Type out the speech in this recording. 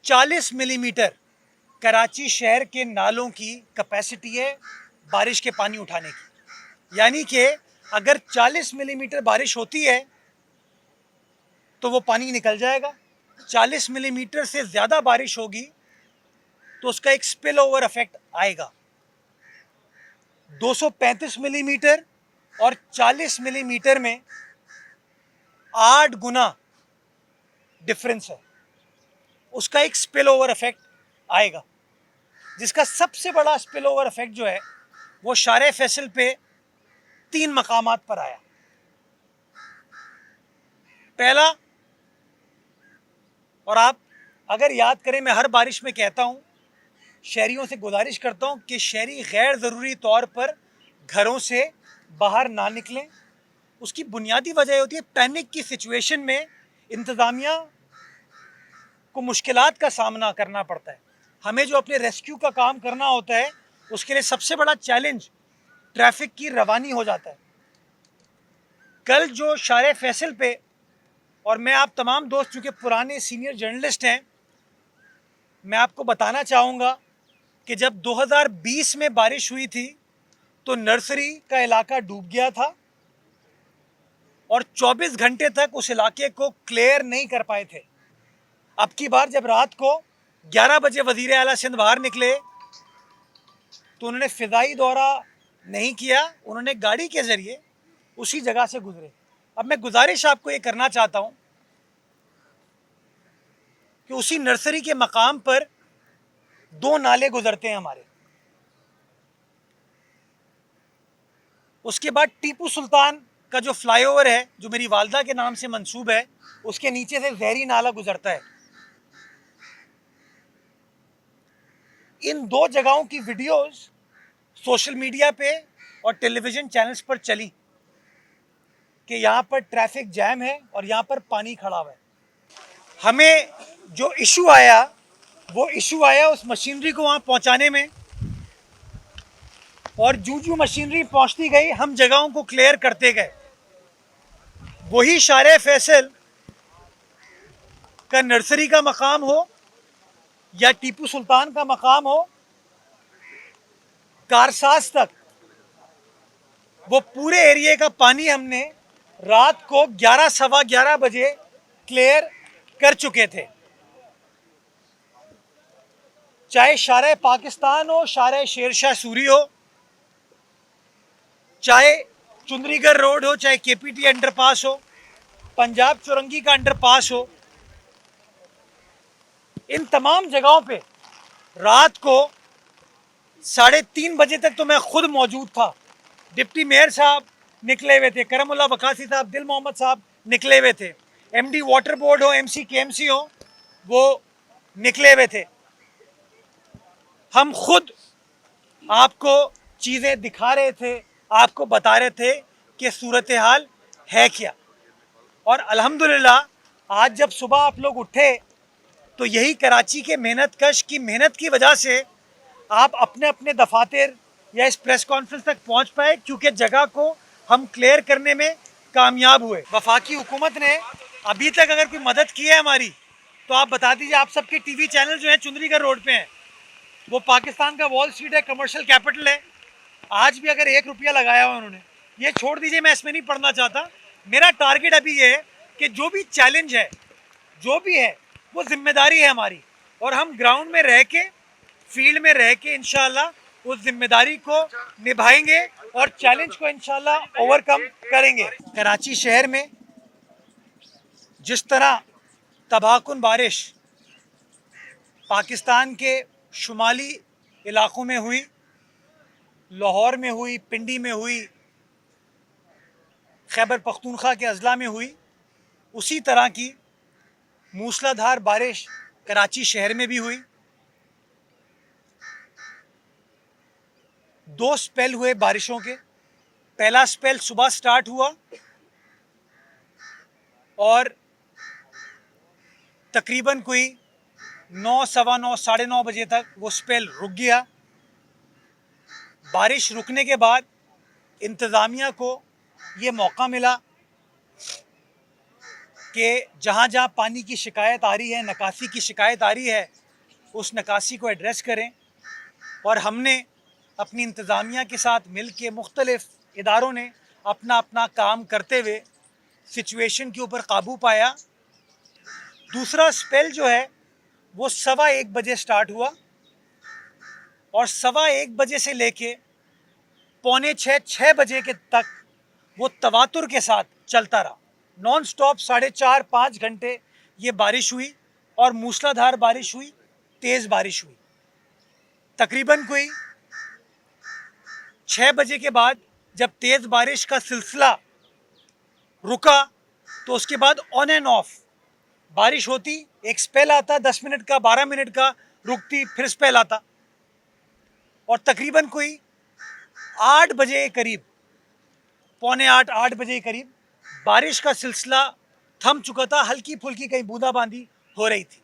40 millimetre Karachi शहर के नालों की कैपेसिटी है बारिश के पानी उठाने की। यानी कि अगर 40 मिलीमीटर बारिश होती है तो वो पानी निकल जाएगा। 40 मिलीमीटर से ज़्यादा बारिश होगी तो उसका एक स्पिल ओवर इफेक्ट आएगा। 235 मिलीमीटर और 40 मिलीमीटर में 8 गुना डिफरेंस है, उसका एक स्पिल ओवर इफेक्ट आएगा, जिसका सबसे बड़ा स्पिल ओवर इफेक्ट जो है वो शारे फैसल पे 3 मकामात पर आया। पहला, और आप अगर याद करें, मैं हर बारिश में कहता हूँ, शहरियों से गुजारिश करता हूँ कि शहरी गैर ज़रूरी तौर पर घरों से बाहर ना निकलें। उसकी बुनियादी वजह होती है पैनिक की सिचुएशन में इंतज़ामिया को मुश्किलात का सामना करना पड़ता है। हमें जो अपने रेस्क्यू का काम करना होता है उसके लिए सबसे बड़ा चैलेंज ट्रैफिक की रवानी हो जाता है। कल जो शारे फैसल पे, और मैं आप तमाम दोस्त चूँकि पुराने सीनियर जर्नलिस्ट हैं, मैं आपको बताना चाहूँगा कि जब 2020 में बारिश हुई थी तो नर्सरी का इलाका डूब गया था और 24 घंटे तक उस इलाके को क्लियर नहीं कर पाए थे। अब की बार जब रात को 11 बजे वज़ीर आला सिंध बाहर निकले तो उन्होंने फ़िज़ाई दौरा नहीं किया, उन्होंने गाड़ी के ज़रिए उसी जगह से गुजरे। अब मैं गुजारिश आपको ये करना चाहता हूँ कि उसी नर्सरी के मकाम पर 2 नाले गुजरते हैं हमारे। उसके बाद टीपू सुल्तान का जो फ्लाईओवर है, जो मेरी वालदा के नाम से मंसूब है, उसके नीचे से जहरी नाला गुजरता है। इन 2 जगहों की वीडियोस सोशल मीडिया पे और टेलीविज़न चैनल्स पर चली कि यहाँ पर ट्रैफिक जैम है और यहाँ पर पानी खड़ा हुआ है। हमें जो इशू आया वो इशू आया उस मशीनरी को वहाँ पहुँचाने में, और जूं मशीनरी पहुँचती गई हम जगहों को क्लियर करते गए। वही शारे फैसल का नर्सरी का मकाम हो या टीपू सुल्तान का मकाम हो, कारसाज तक वो पूरे एरिया का पानी हमने रात को 11 सवा 11 बजे क्लियर कर चुके थे। चाहे शारे पाकिस्तान हो, शारे शेरशाह सूरी हो, चाहे चुंदरीगढ़ रोड हो, चाहे केपीटी अंडरपास हो, पंजाब चौरंगी का अंडरपास हो, इन तमाम जगहों पे रात को 3:30 बजे तक तो मैं खुद मौजूद था। डिप्टी मेयर साहब निकले हुए थे, करमुल्ला वकासी साहब, दिल मोहम्मद साहब निकले हुए थे, एमडी वाटर बोर्ड हो, एमसी केएमसी हो, वो निकले हुए थे। हम खुद आपको चीज़ें दिखा रहे थे, आपको बता रहे थे कि सूरत हाल है क्या। और अल्हम्दुलिल्लाह आज जब सुबह आप लोग उठे तो यही कराची के मेहनत कश की मेहनत की वजह से आप अपने अपने दफातर या इस प्रेस कॉन्फ्रेंस तक पहुंच पाए, क्योंकि जगह को हम क्लियर करने में कामयाब हुए। वफाकी हुकूमत ने अभी तक अगर कोई मदद की है हमारी तो आप बता दीजिए। आप सबके टीवी चैनल जो हैं चुंदरीगढ़ रोड पे हैं, वो पाकिस्तान का वॉल स्ट्रीट है, कमर्शियल कैपिटल है। आज भी अगर 1 रुपया लगाया हुआ उन्होंने, ये छोड़ दीजिए, मैं इसमें नहीं पढ़ना चाहता। मेरा टारगेट अभी ये है कि जो भी चैलेंज है, जो भी है, वो जिम्मेदारी है हमारी, और हम ग्राउंड में रह के, फील्ड में रह के इंशाल्लाह उस जिम्मेदारी को निभाएंगे और चैलेंज को इंशाल्लाह ओवरकम करेंगे। कराची शहर में जिस तरह तबाहकुन बारिश पाकिस्तान के शुमाली इलाकों में हुई, लाहौर में हुई, पिंडी में हुई, खैबर पख्तूनख्वा के अजला में हुई, उसी तरह की मूसलाधार बारिश कराची शहर में भी हुई। 2 स्पेल हुए बारिशों के। पहला स्पेल सुबह स्टार्ट हुआ और तकरीबन कोई 9, सवा 9, साढ़े 9 बजे तक वो स्पेल रुक गया। बारिश रुकने के बाद इंतज़ामिया को ये मौका मिला कि जहाँ जहाँ पानी की शिकायत आ रही है, निकासी की शिकायत आ रही है, उस निकासी को एड्रेस करें। और हमने अपनी इंतज़ामिया के साथ मिल के मुख्तलिफ़ इदारों ने अपना अपना काम करते हुए सिचुएशन के ऊपर काबू पाया। दूसरा स्पेल जो है वो 1:15 बजे स्टार्ट हुआ और 1:15 बजे से लेके 5:45-6 बजे के तक वो तवातुर के साथ चलता रहा। नॉन स्टॉप 4.5-5 घंटे ये बारिश हुई और मूसलाधार बारिश हुई, तेज़ बारिश हुई। तकरीबन कोई 6 बजे के बाद जब तेज़ बारिश का सिलसिला रुका तो उसके बाद ऑन एंड ऑफ बारिश होती, एक स्पेल आता 10 मिनट का, 12 मिनट का, रुकती, फिर स्पेल आता। और तकरीबन कोई 8 बजे के करीब, 7:45-8 बजे के करीब बारिश का सिलसिला थम चुका था। हल्की फुल्की कहीं बूंदाबांदी हो रही थी।